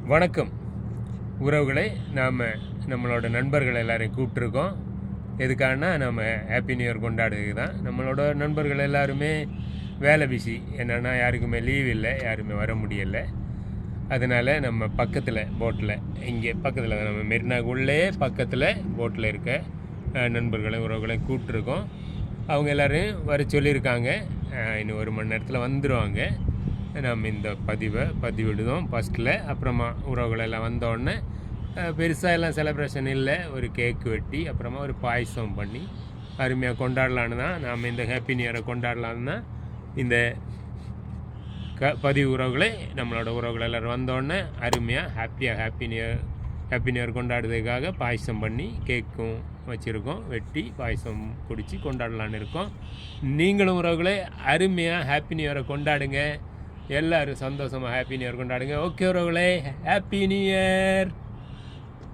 வணக்கம் உறவுகளை. நாம் நம்மளோட நண்பர்கள் எல்லோரையும் கூப்பிட்ருக்கோம். எதுக்காகனா நம்ம ஹாப்பி நியூ இயர் கொண்டாடுறதுக்கு தான். நம்மளோட நண்பர்கள் எல்லாருமே வேலை பிஸி, என்னென்னா யாருக்குமே லீவ் இல்லை, யாருமே வர முடியலை. அதனால் நம்ம பக்கத்தில் போட்டில், இங்கே பக்கத்தில் நம்ம மெரினாக்கு உள்ளே பக்கத்தில் போட்டில் இருக்க நண்பர்களை உறவுகளை கூப்பிட்ருக்கோம். அவங்க எல்லோரும் வர சொல்லியிருக்காங்க. இன்னும் 1 மணி நேரத்தில் வந்துடுவாங்க. நம்ம இந்த பதிவிடுதோம் ஃபஸ்ட்டில். அப்புறமா உறவுகளெல்லாம் வந்தோடனே பெருசாக எல்லாம் செலிப்ரேஷன் இல்லை, ஒரு கேக்கு வெட்டி அப்புறமா ஒரு பாயசம் பண்ணி அருமையாக கொண்டாடலான்னு தான். நாம் இந்த ஹாப்பி நியூ இயரை கொண்டாடலான்னு தான் இந்த பதிவு உறவுகளை. நம்மளோட உறவுகள் எல்லோரும் வந்தோடனே அருமையாக ஹாப்பி நியூ இயர் கொண்டாடுறதுக்காக பாயசம் பண்ணி கேக்கும் வச்சுருக்கோம். வெட்டி பாயசம் குடித்து கொண்டாடலான்னு இருக்கோம். நீங்களும் உறவுகளை அருமையாக ஹாப்பி நியூ இயரை கொண்டாடுங்க. எல்லோரும் சந்தோஷமாக ஹாப்பி நியூ இயர் கொண்டாடுங்க. ஓகே உறவுகளே, ஹாப்பி நியூ இயர்.